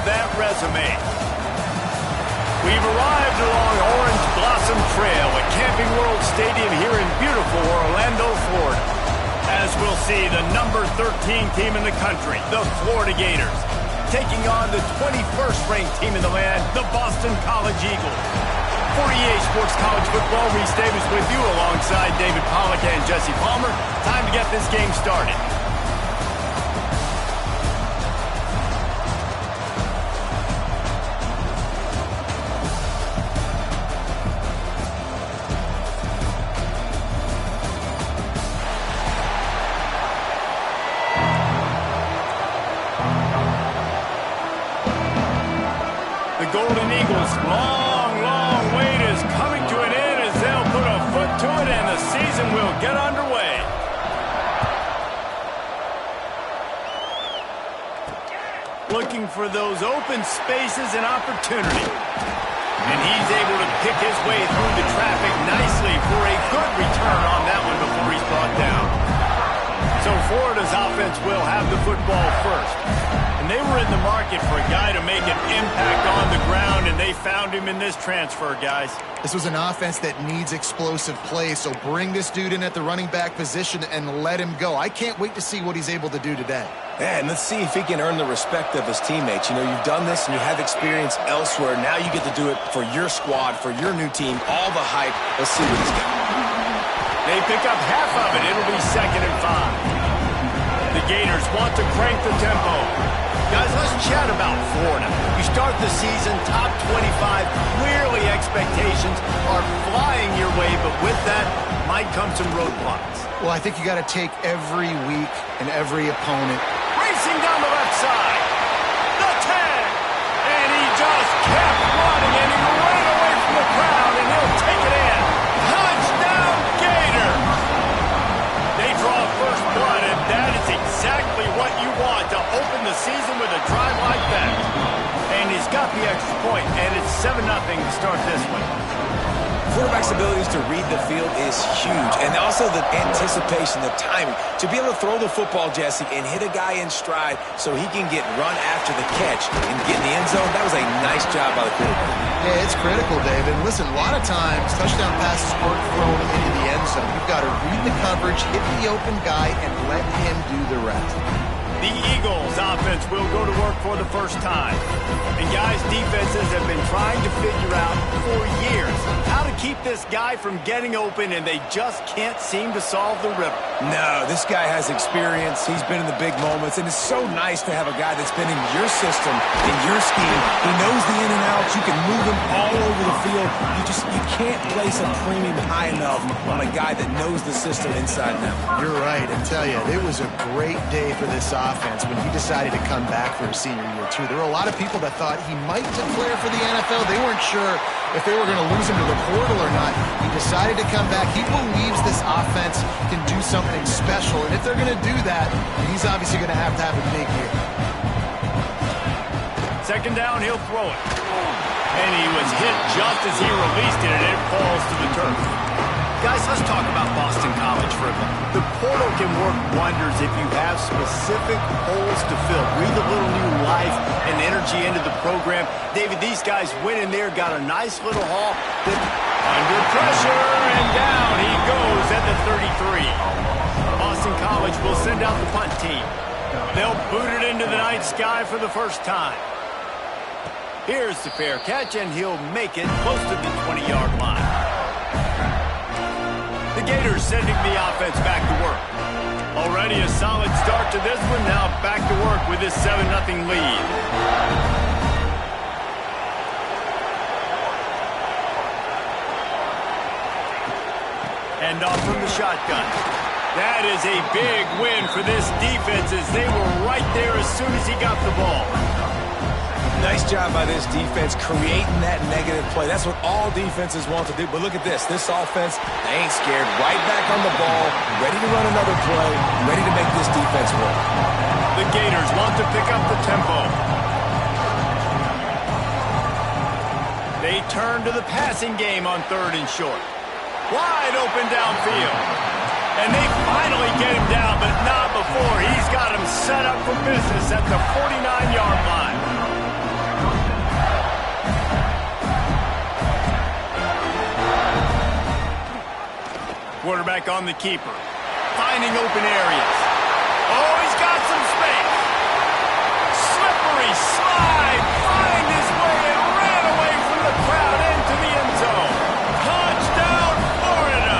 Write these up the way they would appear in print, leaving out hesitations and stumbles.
that resume. We've arrived along Orange Blossom Trail at Camping World Stadium here in beautiful Orlando, Florida. As we'll see, the number 13 team in the country, the Florida Gators, taking on the 21st ranked team in the land, the Boston College Eagles. For EA Sports College Football, Reese Davis with you alongside David Pollack and Jesse Palmer. Time to get this game started. The Golden Eagles' long wait is coming to an end as they'll put a foot to it and the season will get underway. Looking for those open spaces and opportunity. And he's able to pick his way through the traffic nicely for a good return on that one before he's brought down. So Florida's offense will have the football first. And they were in the market for a guy to make an impact on the ground, and they found him in this transfer, guys. This was an offense that needs explosive play, so bring this dude in at the running back position and let him go. I can't wait to see what he's able to do today. Yeah, and let's see if he can earn the respect of his teammates. You know, you've done this and you have experience elsewhere. Now you get to do it for your squad, for your new team, all the hype. Let's see what he's got. They pick up half of it. It'll be 2nd and 5. The Gators want to crank the tempo. Guys, let's chat about Florida. You start the season top 25. Clearly expectations are flying your way, but with that might come some roadblocks. Well, I think you got to take every week and every opponent. Racing down the left side. The 10. And he just kept running, and he ran away from the crowd, and he'll take it in. Touchdown, Gator. They draw first blood, and that is exactly what you want to open the season with a drive like that. And he's got the extra point, and it's 7-0 to start this one. Quarterback's abilities to read the field is huge, and also the anticipation, the timing. To be able to throw the football, Jesse, and hit a guy in stride so he can get run after the catch and get in the end zone, that was a nice job by the quarterback. Yeah, it's critical, David. Listen, a lot of times, touchdown passes aren't thrown into the end zone. You've got to read the coverage, hit the open guy, and let him do the rest. The Eagles offense will go to work for the first time. And guys, defenses have been trying to figure out for years how to keep this guy from getting open, and they just can't seem to solve the riddle. No, this guy has experience. He's been in the big moments, and it's so nice to have a guy that's been in your system, in your scheme. He knows the in and outs. You can move him all over the field. You can't place a premium high enough on a guy that knows the system inside and out. You're right. I tell you, it was a great day for this offense when he decided to come back for his senior year, too. There were a lot of people that thought he might declare for the NFL. They weren't sure if they were going to lose him to the portal or not. He decided to come back. He believes this offense can do something special, and if they're going to do that, he's obviously going to have a big year. 2nd down, he'll throw it. And he was hit just as he released it, and it falls to the turf. Guys, let's talk about Boston College for a minute. The portal can work wonders if you have specific holes to fill. Breathe a little new life and energy into the program. David, these guys went in there, got a nice little haul. Under pressure, and down he goes at the 33. Boston College will send out the punt team. They'll boot it into the night sky for the first time. Here's the fair catch, and he'll make it close to the 20-yard line. The Gators sending the offense back to work. Already a solid start to this one. Now back to work with this 7-0 lead. And off from the shotgun. That is a big win for this defense as they were right there as soon as he got the ball. Nice job by this defense creating that negative play. That's what all defenses want to do. But look at this. This offense, they ain't scared. Right back on the ball, ready to run another play, ready to make this defense work. The Gators want to pick up the tempo. They turn to the passing game on 3rd and short. Wide open downfield. And they finally get him down, but not before. He's got him set up for business at the 49-yard line. quarterback on the keeper. Finding open areas. Oh, he's got some space. Slippery slide. Find his way and ran away from the crowd into the end zone. Touchdown, Florida.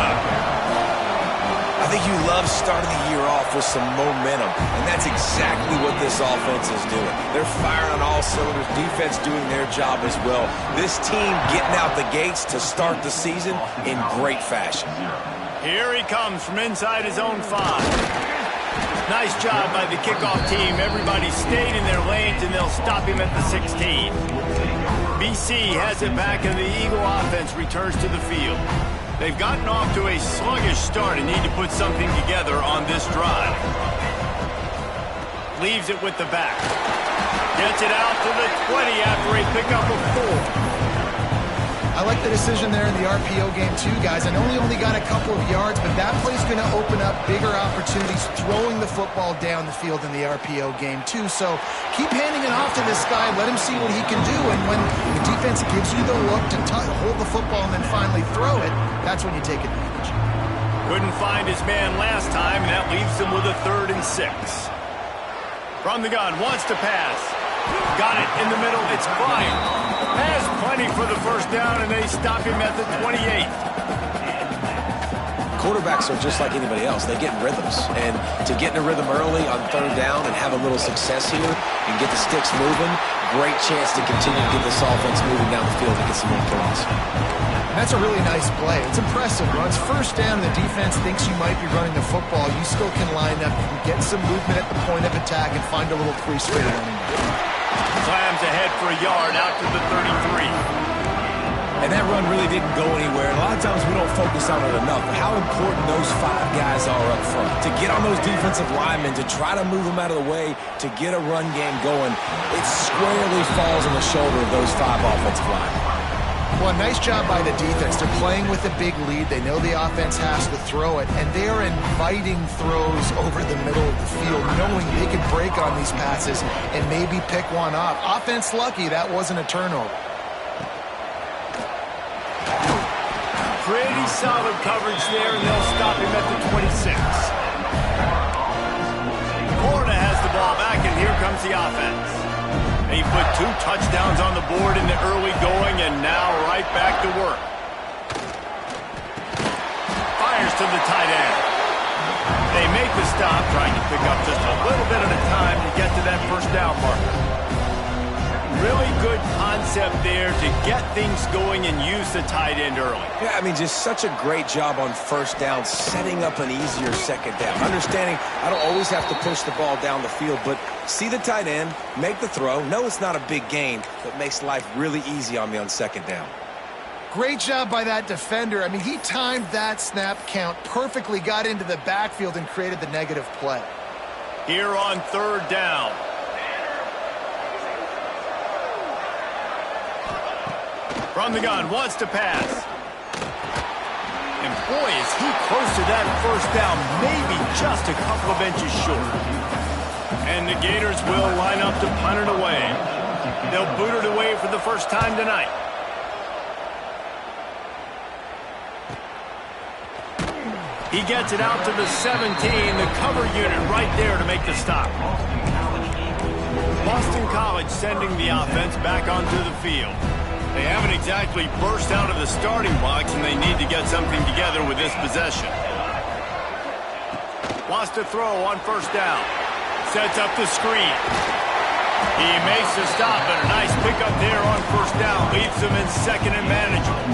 I think you love starting the year off with some momentum, and that's exactly what this offense is doing. They're firing on all cylinders, defense doing their job as well. This team getting out the gates to start the season in great fashion. Here he comes from inside his own 5. Nice job by the kickoff team. Everybody stayed in their lanes, and they'll stop him at the 16. BC has it back, and the Eagle offense returns to the field. They've gotten off to a sluggish start and need to put something together on this drive. Leaves it with the back. Gets it out to the 20 after a pickup of 4. I like the decision there in the RPO game too, guys. I know he only got a couple of yards, but that play's going to open up bigger opportunities throwing the football down the field in the RPO game too. So keep handing it off to this guy. Let him see what he can do. And when the defense gives you the look to hold the football and then finally throw it, that's when you take advantage. Couldn't find his man last time, and that leaves him with a 3rd and 6. From the gun, wants to pass. Got it in the middle. It's Bryant. Has plenty for the first down, and they stop him at the 28. Quarterbacks are just like anybody else. They get in rhythms. And to get in a rhythm early on 3rd down and have a little success here and get the sticks moving, great chance to continue to get this offense moving down the field and get some more points. That's a really nice play. It's impressive. Runs first down, and the defense thinks you might be running the football. You still can line up and get some movement at the point of attack and find a little crease for the running back. Slams ahead for a yard out to the 33. And that run really didn't go anywhere. A lot of times we don't focus on it enough, but how important those 5 guys are up front. To get on those defensive linemen, to try to move them out of the way, to get a run game going, it squarely falls on the shoulder of those 5 offensive linemen. Well, nice job by the defense. They're playing with a big lead. They know the offense has to throw it, and they are inviting throws over the middle of the field, knowing they can break on these passes and maybe pick one off. Offense lucky that wasn't a turnover. Pretty solid coverage there, and they'll stop him at the 26. Florida has the ball back, and here comes the offense. He put 2 touchdowns on the board in the early going, and now right back to work. Fires to the tight end. They make the stop, trying to pick up just a little bit at a time to get to that first down marker. Really good concept there to get things going and use the tight end early. Yeah, I mean, just such a great job on first down, setting up an easier second down. Understanding I don't always have to push the ball down the field, but see the tight end, make the throw. No, it's not a big gain, but makes life really easy on me on second down. Great job by that defender. I mean, he timed that snap count perfectly, got into the backfield and created the negative play. Here on 3rd down. From the gun, wants to pass. And boy, is he close to that first down, maybe just a couple of inches short. And the Gators will line up to punt it away. They'll boot it away for the first time tonight. He gets it out to the 17, the cover unit right there to make the stop. Boston College sending the offense back onto the field. They haven't exactly burst out of the starting blocks, and they need to get something together with this possession. Wants to throw on first down. Sets up the screen. He makes the stop, and a nice pickup there on first down. Leaves him in 2nd and manageable.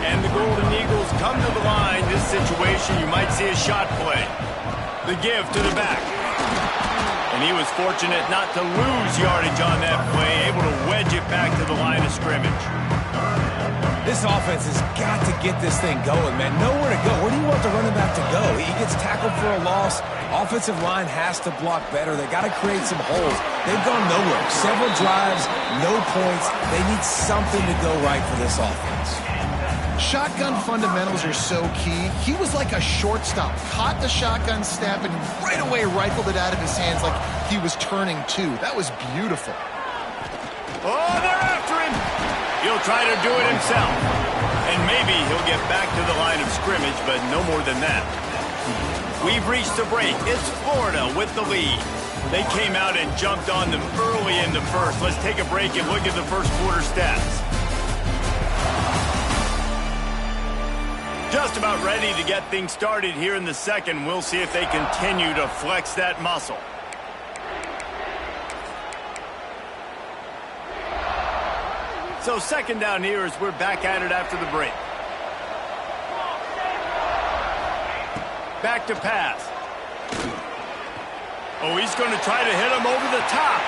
And the Golden Eagles come to the line. This situation, you might see a shot play. The give to the back. And he was fortunate not to lose yardage on that play, able to wedge it back to the line of scrimmage. This offense has got to get this thing going, man. Nowhere to go. Where do you want the running back to go? He gets tackled for a loss. Offensive line has to block better. They got to create some holes. They've gone nowhere. Several drives, no points. They need something to go right for this offense. Shotgun fundamentals are so key. He was like a shortstop. Caught the shotgun snap and right away rifled it out of his hands like he was turning two. That was beautiful. Oh, they're after him. He'll try to do it himself. And maybe he'll get back to the line of scrimmage, but no more than that. We've reached the break. It's Florida with the lead. They came out and jumped on them early in the first. Let's take a break and look at the first quarter stats. Just about ready to get things started here in the second. We'll see if they continue to flex that muscle. So second down here as we're back at it after the break. Back to pass. Oh, he's going to try to hit him over the top.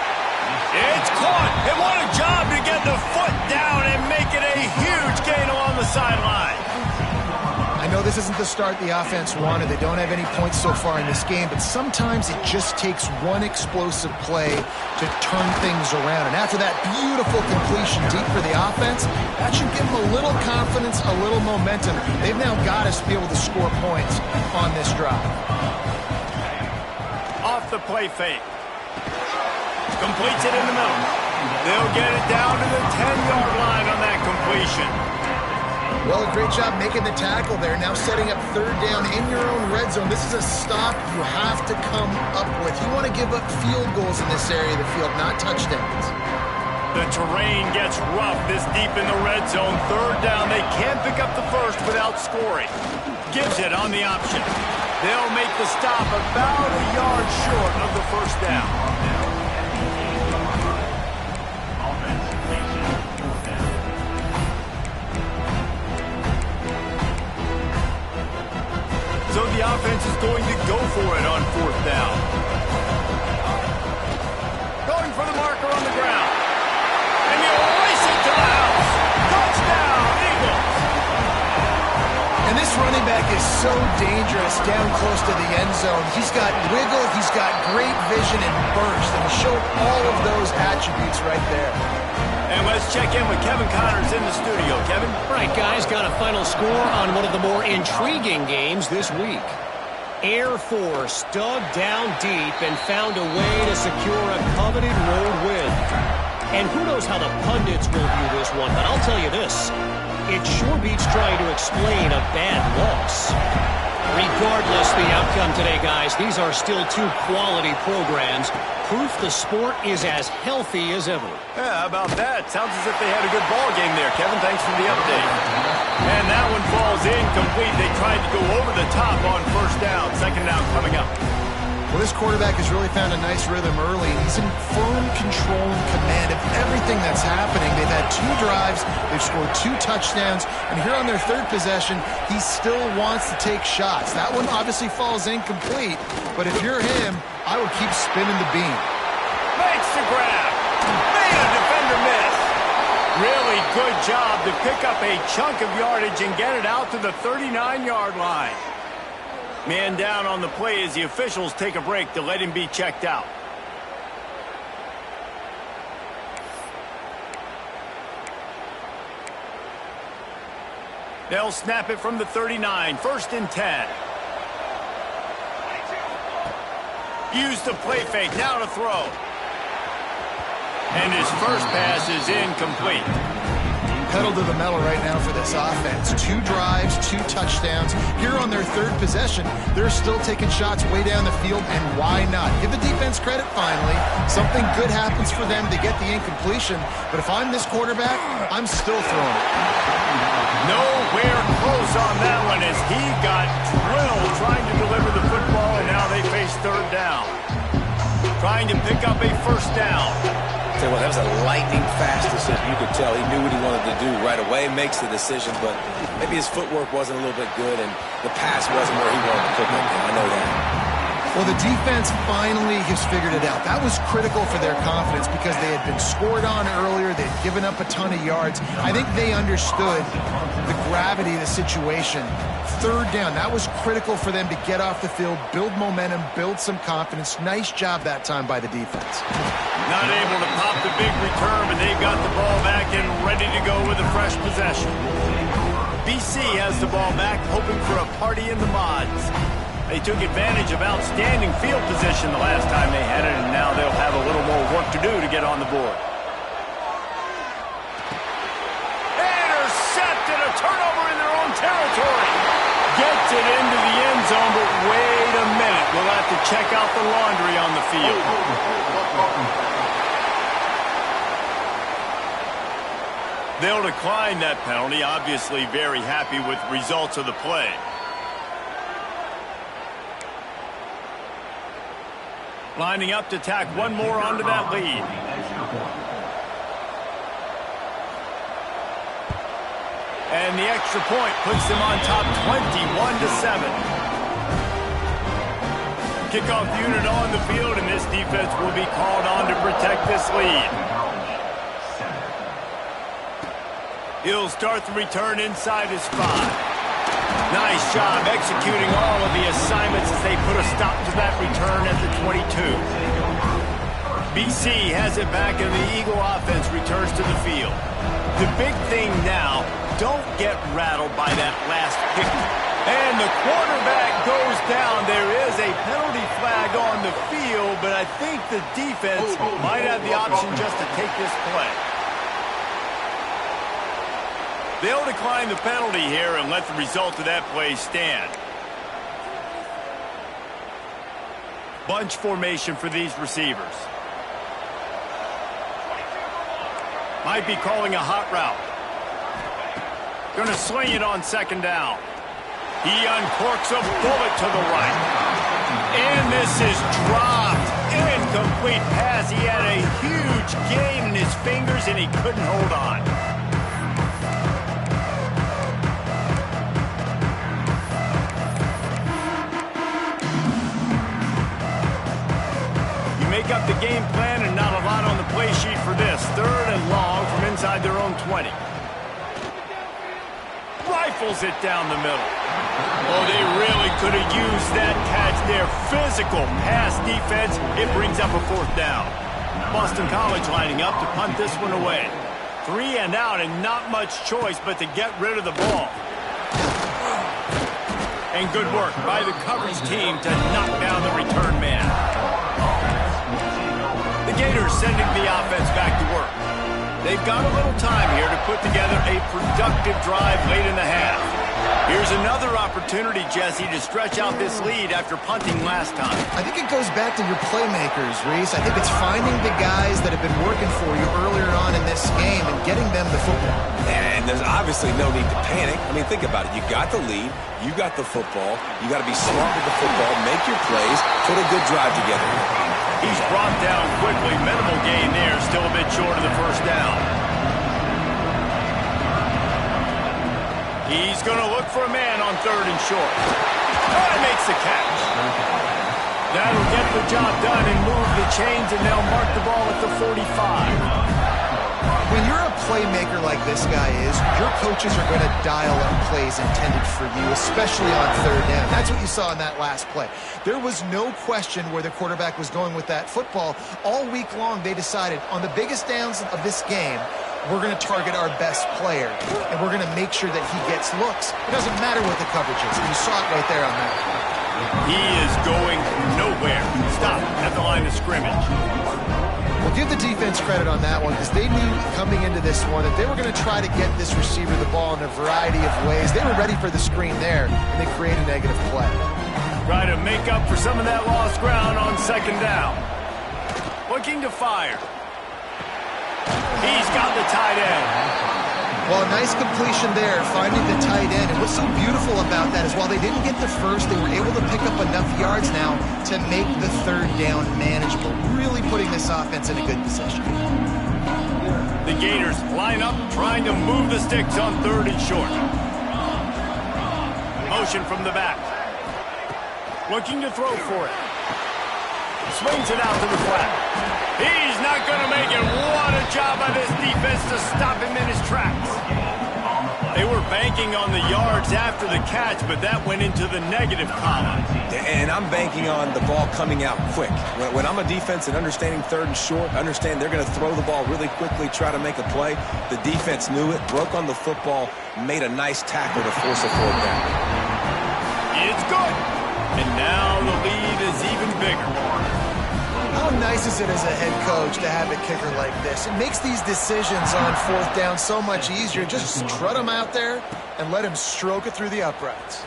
It's caught. And what a job to get the foot down and make it a huge gain along the sideline. I know this isn't the start the offense wanted. They don't have any points so far in this game, but sometimes it just takes one explosive play to turn things around. And after that beautiful completion deep for the offense, that should give them a little confidence, a little momentum. They've now got us to be able to score points on this drive. Off the play fake. Completes it in the middle. They'll get it down to the 10-yard line on that completion. Well, a great job making the tackle there. Now setting up third down in your own red zone. This is a stop you have to come up with. You want to give up field goals in this area of the field, not touchdowns. The terrain gets rough this deep in the red zone. Third down, they can't pick up the first without scoring. Gives it on the option. They'll make the stop about a yard short of the first down. So the offense is going to go for it on fourth down. Going for the marker on the ground. And you race it to the house. Touchdown, Eagles. And this running back is so dangerous down close to the end zone. He's got wiggle, he's got great vision and burst, and he showed all of those attributes right there. And let's check in with Kevin Connors in the studio. Kevin? All right, guys, got a final score on one of the more intriguing games this week. Air Force dug down deep and found a way to secure a coveted road win. And who knows how the pundits will view this one, but I'll tell you this. It sure beats trying to explain a bad loss. Regardless the outcome today, guys, these are still two quality programs. Proof the sport is as healthy as ever. Yeah, how about that? Sounds as if they had a good ball game there, Kevin. Thanks for the update. And that one falls incomplete. They tried to go over the top on first down. Second down coming up. Well, this quarterback has really found a nice rhythm early. He's in firm control and command of everything that's happening. They've had 2 drives. They've scored 2 touchdowns. And here on their third possession, he still wants to take shots. That one obviously falls incomplete. But if you're him, I would keep spinning the beam. Makes the grab. Made a defender miss. Really good job to pick up a chunk of yardage and get it out to the 39-yard line. Man down on the play as the officials take a break to let him be checked out. They'll snap it from the 39. First and 10. Use the play fake. Now to throw. And his first pass is incomplete. Pedal to the metal right now for this offense. 2 drives, 2 touchdowns. Here on their third possession, they're still taking shots way down the field, and why not? Give the defense credit finally. Something good happens for them to get the incompletion, but if I'm this quarterback, I'm still throwing it. Nowhere close on that one as he got drilled trying to deliver the football, and now they face third down. Trying to pick up a first down. Tell you what, that was a lightning-fast decision. You could tell he knew what he wanted to do right away, makes the decision, but maybe his footwork wasn't a little bit good, and the pass wasn't where he wanted to put it. I know that. Well, the defense finally has figured it out. That was critical for their confidence because they had been scored on earlier. They'd given up a ton of yards. I think they understood the gravity of the situation. Third down, that was critical for them to get off the field, build momentum, build some confidence. Nice job that time by the defense. Not able to pop the big return, but they've got the ball back and ready to go with a fresh possession. BC has the ball back, hoping for a party in the mods. They took advantage of outstanding field position the last time they had it, and now they'll have a little more work to do to get on the board. Intercepted, a turnover territory. Gets it into the end zone, but wait a minute. We'll have to check out the laundry on the field. They'll decline that penalty, obviously very happy with the results of the play. Lining up to tack one more onto that lead. And the extra point puts them on top 21-7. Kickoff unit on the field, and this defense will be called on to protect this lead. He'll start the return inside his 5. Nice job executing all of the assignments as they put a stop to that return at the 22. BC has it back, and the Eagle offense returns to the field. The big thing now, don't get rattled by that last kick. And the quarterback goes down. There is a penalty flag on the field, but I think the defense might have the option just to take this play. They'll decline the penalty here and let the result of that play stand. Bunch formation for these receivers. Might be calling a hot route. Gonna swing it on second down. He uncorks a bullet to the right. And this is dropped. Incomplete pass. He had a huge gain in his fingers and he couldn't hold on. Make up the game plan and not a lot on the play sheet for this. 3rd and long from inside their own 20. Rifles it down the middle. Oh, they really could have used that catch there. Physical pass defense. It brings up a 4th down. Boston College lining up to punt this one away. 3 and out and not much choice but to get rid of the ball. And good work by the coverage team to knock down the return man. The Gators sending the offense back to work. They've got a little time here to put together a productive drive late in the half. Here's another opportunity, Jesse, to stretch out this lead after punting last time. I think it goes back to your playmakers, Reese. I think it's finding the guys that have been working for you earlier on in this game and getting them the football. And there's obviously no need to panic. I mean, think about it. You got the lead. You got the football. You got to be smart with the football, make your plays, put a good drive together. He's brought down quickly. Minimal gain there. Still a bit short of the 1st down. He's going to look for a man on 3rd and short. Oh, he makes the catch. That'll get the job done and move the chains, and they'll mark the ball at the 45. When you're a playmaker like this guy is, your coaches are going to dial up plays intended for you, especially on 3rd down. That's what you saw in that last play. There was no question where the quarterback was going with that football. All week long, they decided on the biggest downs of this game, we're going to target our best player, and we're going to make sure that he gets looks. It doesn't matter what the coverage is. You saw it right there on that. He is going nowhere. Stop at the line of scrimmage. Well, give the defense credit on that one because they knew coming into this one that they were going to try to get this receiver the ball in a variety of ways. They were ready for the screen there, and they created a negative play. Try to make up for some of that lost ground on 2nd down. Looking to fire. He's got the tight end. Well, a nice completion there, finding the tight end. And what's so beautiful about that is while they didn't get the first, they were able to pick up enough yards now to make the 3rd down manageable, really putting this offense in a good position. The Gators line up, trying to move the sticks on 3rd and short. Motion from the back. Looking to throw for it. Swings it out to the flat. He's not going to make it. What a job by this defense to stop him in his tracks. They were banking on the yards after the catch, but that went into the negative column. And I'm banking on the ball coming out quick. When I'm a defense and understanding 3rd and short, understand they're going to throw the ball really quickly, try to make a play. The defense knew it, broke on the football, made a nice tackle to force a 4th down. It's good. And now the lead is even bigger. How nice is it as a head coach to have a kicker like this? It makes these decisions on fourth down so much easier. Just strut him out there and let him stroke it through the uprights.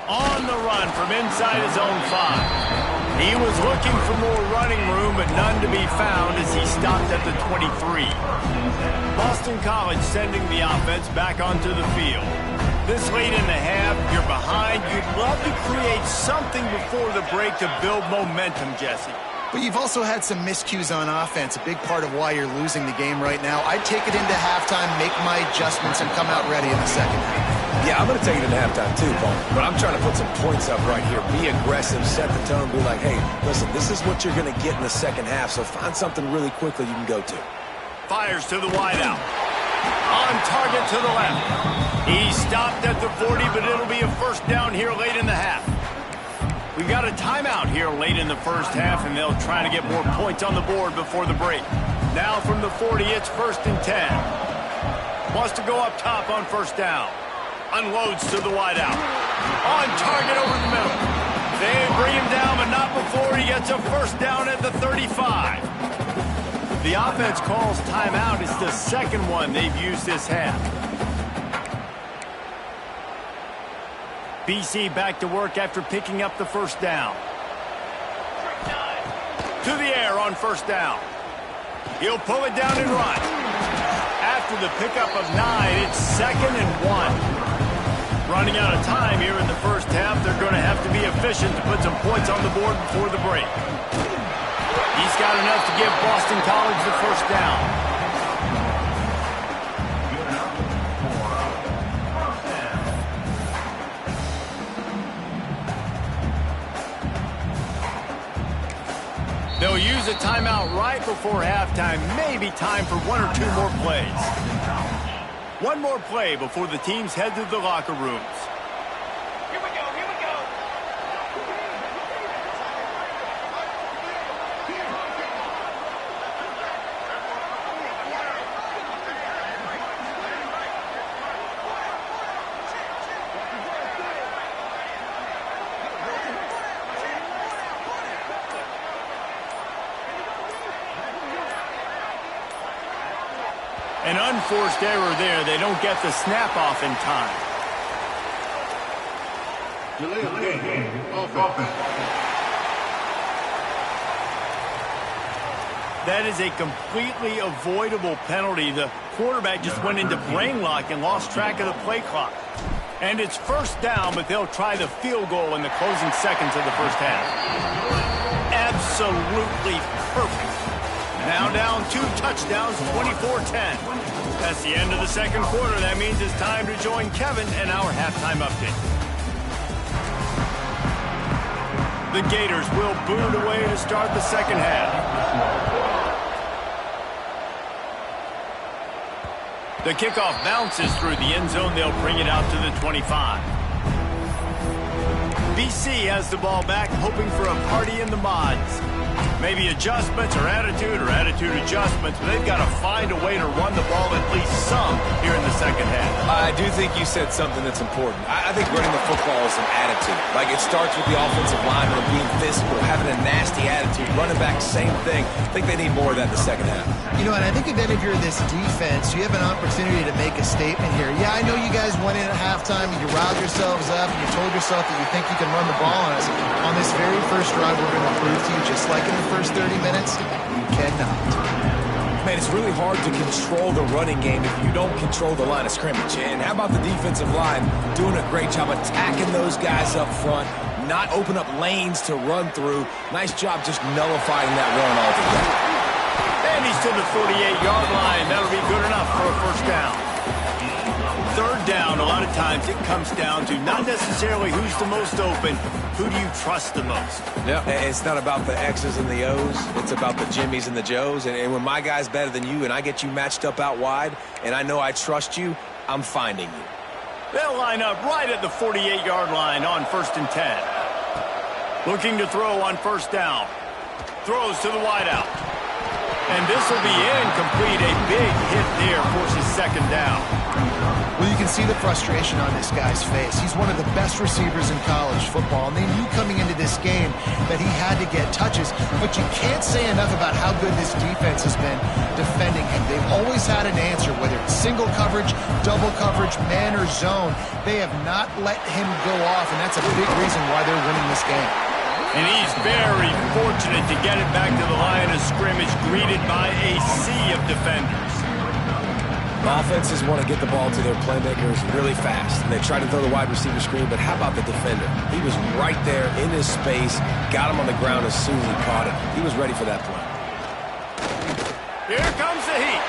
On the run from inside his own 5. He was looking for more running room, but none to be found as he stopped at the 23. Boston College sending the offense back onto the field. This late in the half, you're behind. You'd love to create something before the break to build momentum, Jesse. But you've also had some miscues on offense, a big part of why you're losing the game right now. I'd take it into halftime, make my adjustments, and come out ready in the second half. Yeah, I'm going to take it into halftime too, Paul. But I'm trying to put some points up right here. Be aggressive, set the tone, be like, hey, listen, this is what you're going to get in the second half, so find something really quickly you can go to. Fires to the wideout. On target to the left. He stopped at the 40, but it'll be a first down here late in the half. We've got a timeout here late in the first half, and they'll try to get more points on the board before the break. Now from the 40, it's 1st and 10. Wants to go up top on first down. Unloads to the wideout. On target over the middle. They bring him down, but not before he gets a first down at the 35. The offense calls timeout. It's the second one they've used this half. BC back to work after picking up the first down. To the air on first down. He'll pull it down and run. After the pickup of 9, it's 2nd and 1. Running out of time here in the first half. They're going to have to be efficient to put some points on the board before the break. He's got enough to give Boston College the first down. They'll use a timeout right before halftime. Maybe time for 1 or 2 more plays. One more play before the teams head to the locker rooms. Here we go, here we go. An unforced error there. They don't get the snap off in time. That is a completely avoidable penalty. The quarterback just went into brain lock and lost track of the play clock. And it's first down, but they'll try the field goal in the closing seconds of the first half. Absolutely perfect. Now down 2 touchdowns, 24-10. That's the end of the second quarter. That means it's time to join Kevin in our halftime update. The Gators will boot it away to start the second half. The kickoff bounces through the end zone. They'll bring it out to the 25. BC has the ball back, hoping for a party in the mods. Maybe adjustments or attitude adjustments, but they've got to find a way to run the ball at least some here in the second half. I do think you said something that's important. I think running the football is an attitude. Like, it starts with the offensive lineman being physical, having a nasty attitude. Running back, same thing. I think they need more of that in the second half. You know, and I think if you're this defense, you have an opportunity to make a statement here. Yeah, I know you guys went in at halftime and you riled yourselves up and you told yourself that you think you can run the ball on us. On this very first drive, we're going to prove to you, just like in the first 30 minutes, you cannot. Man, it's really hard to control the running game if you don't control the line of scrimmage. And how about the defensive line doing a great job attacking those guys up front, not open up lanes to run through. Nice job just nullifying that run altogether. And he's to the 48-yard line. That'll be good enough for a first down. Third down, a lot of times it comes down to not necessarily who's the most open, who do you trust the most? Yeah, it's not about the X's and the O's. It's about the Jimmys and the Joes. And when my guy's better than you and I get you matched up out wide and I know I trust you, I'm finding you. They'll line up right at the 48-yard line on 1st and 10. Looking to throw on first down. Throws to the wideout. And this will be incomplete. A big hit there forces second down. Well, you can see the frustration on this guy's face. He's one of the best receivers in college football, and they knew coming into this game that he had to get touches, but you can't say enough about how good this defense has been defending him. They've always had an answer, whether it's single coverage, double coverage, man or zone. They have not let him go off, and that's a big reason why they're winning this game. And he's very fortunate to get it back to the line of scrimmage, greeted by a sea of defenders. Offenses want to get the ball to their playmakers really fast. And they try to throw the wide receiver screen, but how about the defender? He was right there in his space, got him on the ground as soon as he caught it. He was ready for that play. Here comes the heat.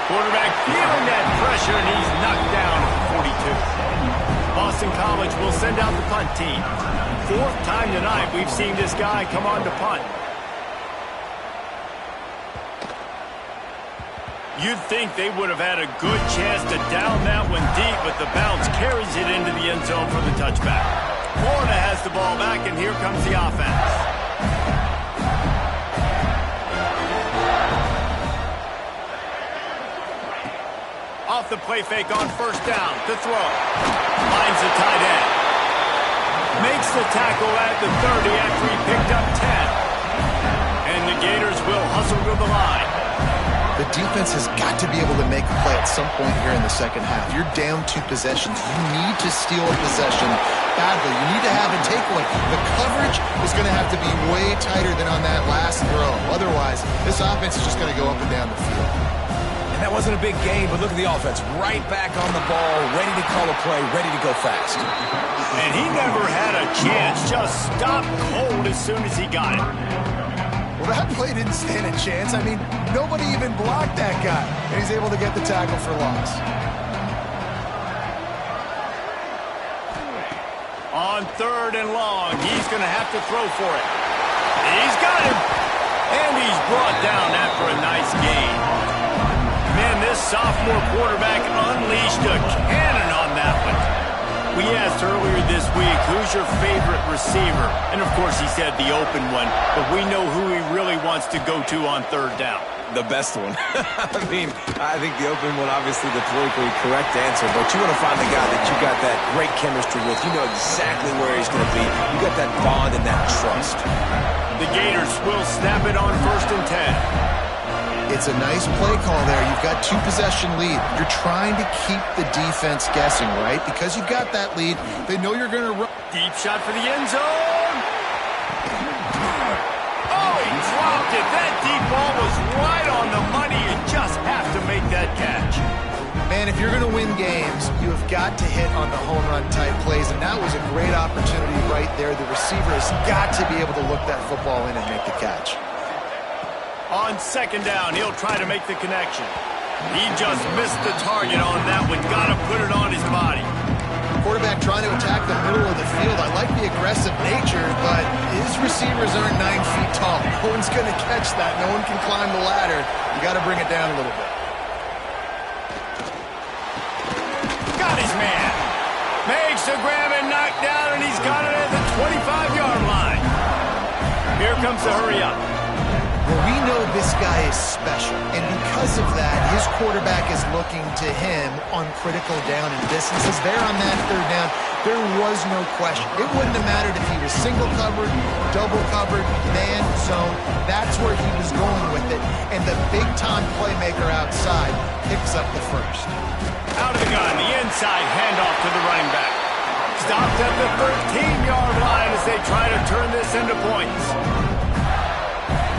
Quarterback feeling that pressure, and he's knocked down at 42. Boston College will send out the punt team. Fourth time tonight we've seen this guy come on to punt. You'd think they would have had a good chance to down that one deep, but the bounce carries it into the end zone for the touchback. Florida has the ball back, and here comes the offense. Off the play fake on first down to throw. Finds the tight end. Makes the tackle at the 30 after he picked up 10. And the Gators will hustle to the line. The defense has got to be able to make a play at some point here in the second half. You're down 2 possessions. You need to steal a possession badly. You need to have a takeaway. The coverage is going to have to be way tighter than on that last throw. Otherwise, this offense is just going to go up and down the field. And that wasn't a big gain, but look at the offense. Right back on the ball, ready to call a play, ready to go fast. And he never had a chance. Just stopped cold as soon as he got it. Well, that play didn't stand a chance. I mean, nobody even blocked that guy. And he's able to get the tackle for loss. On third and long, he's going to have to throw for it. He's got him. And he's brought down after a nice gain. Man, this sophomore quarterback unleashed a cannon on that one. We asked earlier this week, who's your favorite receiver? And, of course, he said the open one, but we know who he really wants to go to on third down. The best one. I mean, I think the open one, obviously the politically correct answer, but you want to find the guy that you got that great chemistry with. You know exactly where he's going to be. You got that bond and that trust. The Gators will snap it on first and 10. It's a nice play call there. You've got 2 possession lead. You're trying to keep the defense guessing, right? Because you've got that lead, they know you're going to run. Deep shot for the end zone. Oh, he dropped it. That deep ball was right on the money. You just have to make that catch. Man, if you're going to win games, you have got to hit on the home run type plays, and that was a great opportunity right there. The receiver has got to be able to look that football in and make the catch. On second down, he'll try to make the connection. He just missed the target on that one. Got to put it on his body. Quarterback trying to attack the middle of the field. I like the aggressive nature, but his receivers aren't 9 feet tall. No one's going to catch that. No one can climb the ladder. You got to bring it down a little bit. Got his man. Makes the grab and knock down, and he's got it at the 25-yard line. Here comes the hurry up. Well, we know this guy is special, and because of that, his quarterback is looking to him on critical down and distances. There on that third down, there was no question. It wouldn't have mattered if he was single covered, double covered, man, zone. That's where he was going with it, and the big-time playmaker outside picks up the first. Out of the gun, the inside handoff to the running back. Stopped at the 13-yard line as they try to turn this into points.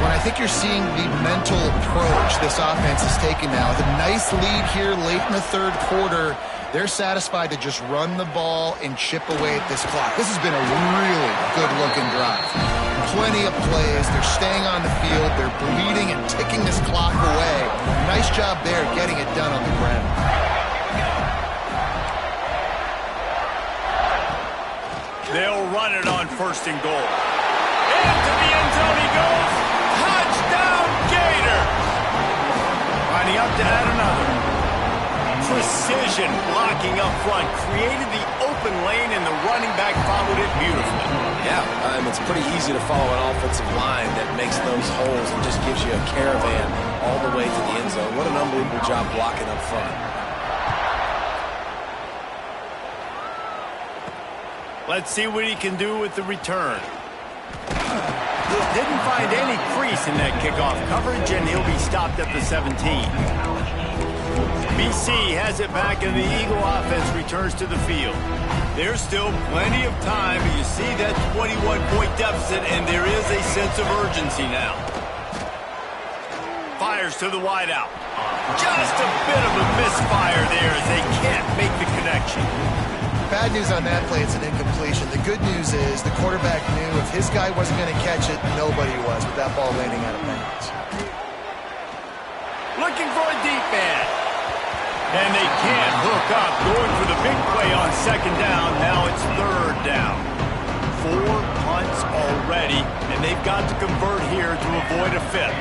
Well, I think you're seeing the mental approach this offense is taking now. The nice lead here late in the third quarter. They're satisfied to just run the ball and chip away at this clock. This has been a really good-looking drive. Plenty of plays. They're staying on the field. They're bleeding and ticking this clock away. Nice job there getting it done on the ground. They'll run it on first and goal. Into the end zone he goes. Touchdown, Gators! Lining up to add another. Precision blocking up front created the open lane, and the running back followed it beautifully. Yeah, it's pretty easy to follow an offensive line that makes those holes and just gives you a caravan all the way to the end zone. What an unbelievable job blocking up front. Let's see what he can do with the return. Didn't find any crease in that kickoff coverage, and he'll be stopped at the 17. BC has it back, and the Eagle offense returns to the field. There's still plenty of time, but you see that 21-point deficit, and there is a sense of urgency now. Fires to the wideout. Just a bit of a misfire there as they can't make the connection. Bad news on that play, it's an incompletion. The good news is the quarterback knew if his guy wasn't going to catch it, nobody was with that ball landing out of bounds. Looking for a deep man. And they can't hook up. Going for the big play on second down. Now it's third down. 4 punts already, and they've got to convert here to avoid a fifth.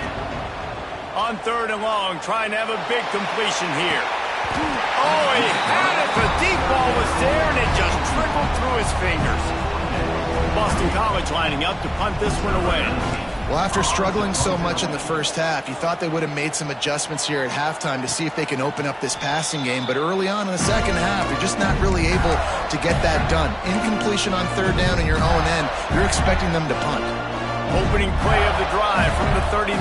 On third and long, trying to have a big completion here. Oh, he had it. The deep ball was there, and it just trickled through his fingers. Boston College lining up to punt this one away. Well, after struggling so much in the first half, you thought they would have made some adjustments here at halftime to see if they can open up this passing game. But early on in the second half, they're just not really able to get that done. Incompletion on third down in your own end, you're expecting them to punt. Opening play of the drive from the 39.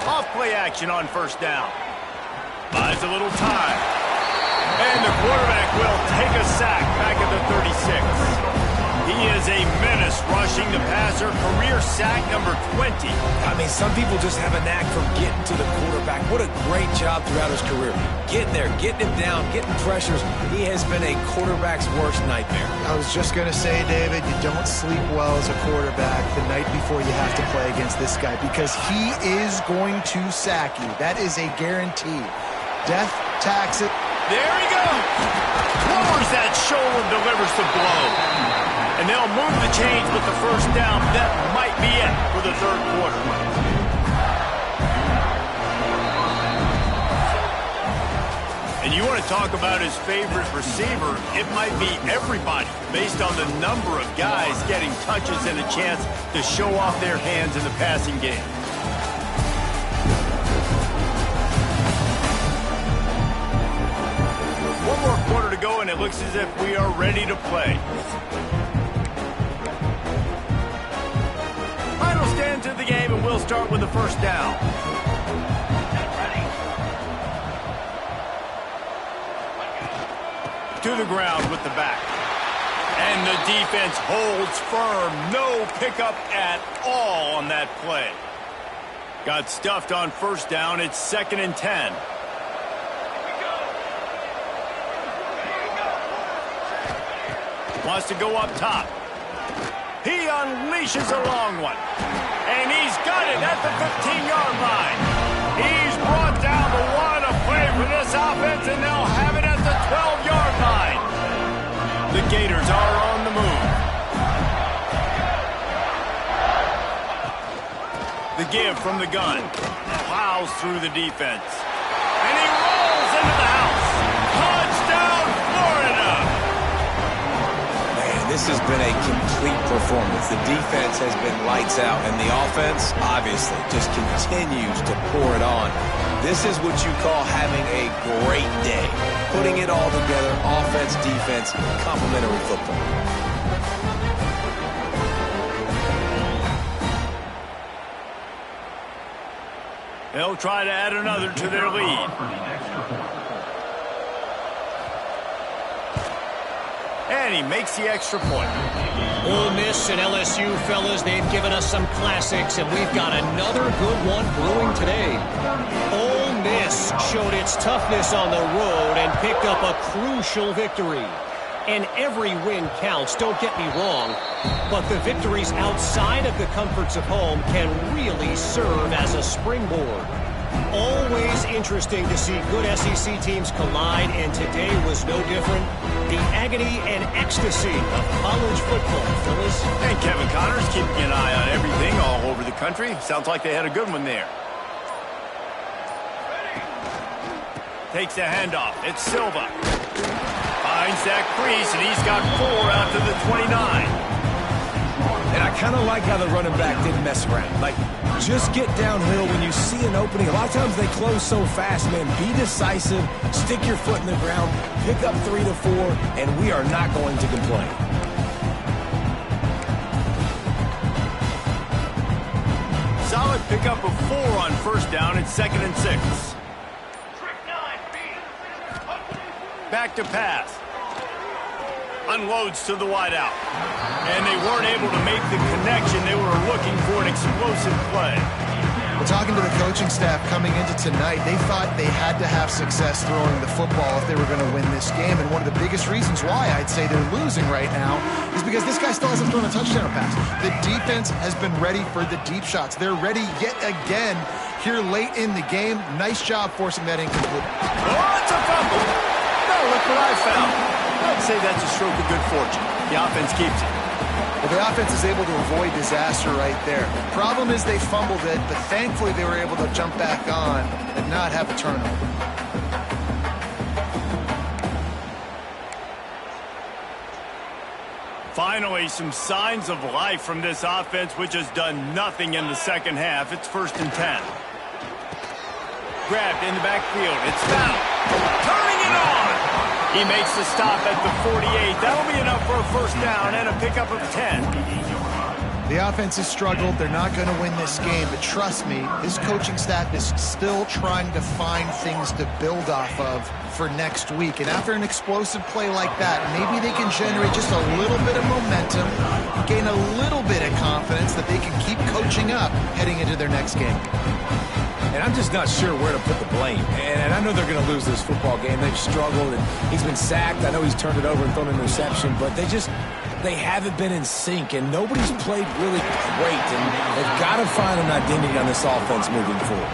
Off-play action on first down. Buys a little time. And the quarterback will take a sack back at the 36. He is a menace rushing the passer. Career sack number 20. I mean, some people just have a knack for getting to the quarterback. What a great job throughout his career. Getting there, getting him down, getting pressures. He has been a quarterback's worst nightmare. I was just going to say, David, you don't sleep well as a quarterback the night before you have to play against this guy because he is going to sack you. That is a guarantee. Death, tax it. There he goes. Lowers that shoulder, delivers the blow. And they'll move the chains with the first down. That might be it for the third quarter. And you want to talk about his favorite receiver, it might be everybody based on the number of guys getting touches and a chance to show off their hands in the passing game. One more quarter to go, and it looks as if we are ready to play. Final stand to the game, and we'll start with the first down. To the ground with the back. And the defense holds firm. No pickup at all on that play. Got stuffed on first down. It's 2nd and 10. Wants to go up top. He unleashes a long one. And he's got it at the 15-yard line. He's brought down the one to play for this offense, and they'll have it at the 12-yard line. The Gators are on the move. The give from the gun. Plows through the defense. And he rolls into the house. Touchdown, Florida! This has been a complete performance. The defense has been lights out, and the offense, obviously, just continues to pour it on. This is what you call having a great day. Putting it all together, offense, defense, complementary football. They'll try to add another to their lead. And he makes the extra point. Ole Miss and LSU, fellas, they've given us some classics, and we've got another good one brewing today. Ole Miss showed its toughness on the road and picked up a crucial victory. And every win counts, don't get me wrong, but the victories outside of the comforts of home can really serve as a springboard. Always interesting to see good SEC teams collide, and today was no different. The agony and ecstasy of college football, fellas. And Kevin Connors keeping an eye on everything all over the country. Sounds like they had a good one there. Takes the handoff. It's Silva. Finds that crease, and he's got 4 out to the 29. And I kind of like how the running back didn't mess around. Like, just get downhill when you see an opening. A lot of times they close so fast, man. Be decisive, stick your foot in the ground, pick up 3 to 4, and we are not going to complain. Solid pickup of 4 on first down at 2nd and 6. Back to pass. Unloads to the wideout. And they weren't able to make the connection. They were looking for an explosive play. Well, talking to the coaching staff coming into tonight, they thought they had to have success throwing the football if they were going to win this game. And one of the biggest reasons why I'd say they're losing right now is because this guy still hasn't thrown a touchdown pass. The defense has been ready for the deep shots. They're ready yet again here late in the game. Nice job forcing that incomplete. Oh, it's a fumble. No, look what I found. I'd say that's a stroke of good fortune. The offense keeps it. Well, the offense is able to avoid disaster right there. Problem is they fumbled it, but thankfully they were able to jump back on and not have a turnover. Finally, some signs of life from this offense, which has done nothing in the second half. It's 1st and 10. Grabbed in the backfield. It's fouled. Turning it on. He makes the stop at the 48. That'll be enough for a first down and a pickup of 10. The offense has struggled. They're not going to win this game, but trust me, this coaching staff is still trying to find things to build off of for next week. And after an explosive play like that, maybe they can generate just a little bit of momentum, gain a little bit of confidence that they can keep coaching up heading into their next game. And I'm just not sure where to put the blame. And I know they're going to lose this football game. They've struggled, and he's been sacked. I know he's turned it over and thrown an interception, but they haven't been in sync, and nobody's played really great. And they've got to find an identity on this offense moving forward.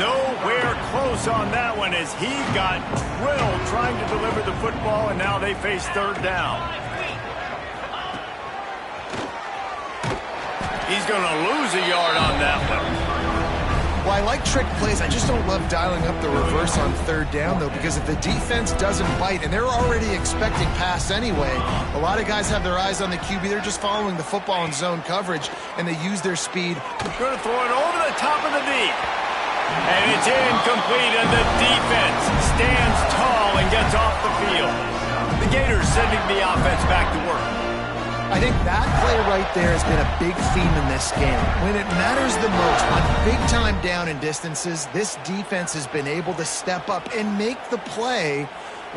Nowhere close on that one as he got drilled trying to deliver the football, and now they face 3rd down. He's going to lose a yard on that one. Well, I like trick plays. I just don't love dialing up the reverse on 3rd down, though, because if the defense doesn't bite, and they're already expecting pass anyway, a lot of guys have their eyes on the QB. They're just following the football in zone coverage, and they use their speed. Going to throw it over the top of the knee. And it's incomplete, and the defense stands tall and gets off the field. The Gators sending the offense back to work. I think that play right there has been a big theme in this game. When it matters the most, on big-time down and distances, this defense has been able to step up and make the play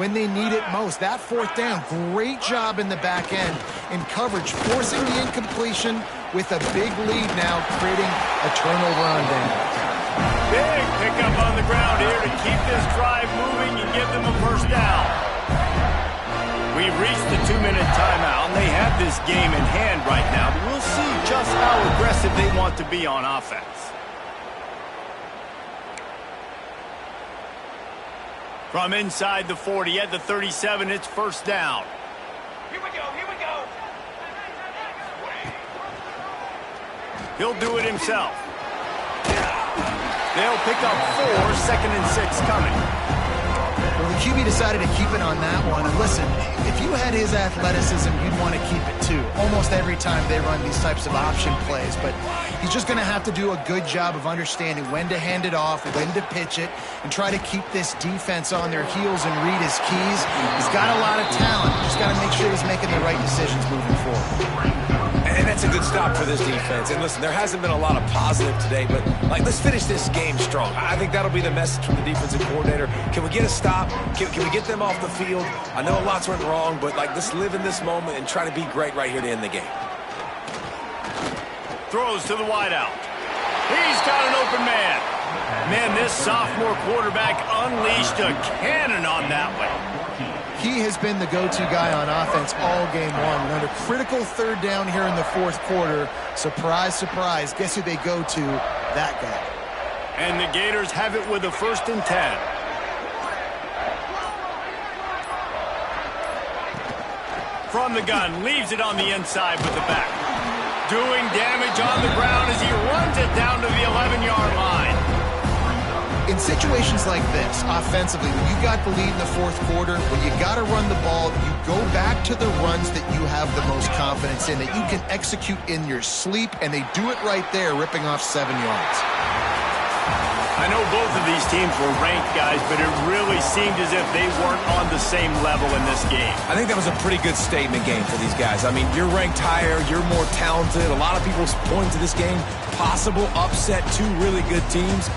when they need it most. That 4th down, great job in the back end in coverage, forcing the incompletion with a big lead now, creating a turnover on downs. Big pickup on the ground here to keep this drive moving and give them a first down. We've reached the 2-minute timeout, and they have this game in hand right now, but we'll see just how aggressive they want to be on offense. From inside the 40 at the 37, it's first down. Here we go, here we go. He'll do it himself. They'll pick up 4, 2nd and 6 coming. Well, the QB decided to keep it on that one. And listen, if you had his athleticism, you'd want to keep it too. Almost every time they run these types of option plays. But he's just going to have to do a good job of understanding when to hand it off, when to pitch it, and try to keep this defense on their heels and read his keys. He's got a lot of talent. Just got to make sure he's making the right decisions moving forward. And that's a good stop for this defense. And listen, there hasn't been a lot of positive today, but let's finish this game strong. I think that'll be the message from the defensive coordinator. Can we get a stop? Can we get them off the field? I know a lot's went wrong, but let's live in this moment and try to be great right here to end the game. Throws to the wideout. He's got an open man. Man, this sophomore quarterback unleashed a cannon on that one. He has been the go-to guy on offense all game long. And under critical 3rd down here in the 4th quarter, surprise, surprise, guess who they go to? That guy. And the Gators have it with a 1st and 10. From the gun, leaves it on the inside with the back. Doing damage on the ground as he runs it down to the 11-yard line. In in situations like this, offensively, when you got the lead in the fourth quarter, when you got to run the ball, you go back to the runs that you have the most confidence in, that you can execute in your sleep, and they do it right there, ripping off 7 yards. I know both of these teams were ranked, guys, but it really seemed as if they weren't on the same level in this game. I think that was a pretty good statement game for these guys. I mean, you're ranked higher, you're more talented. A lot of people point to this game, possible upset, 2 really good teams.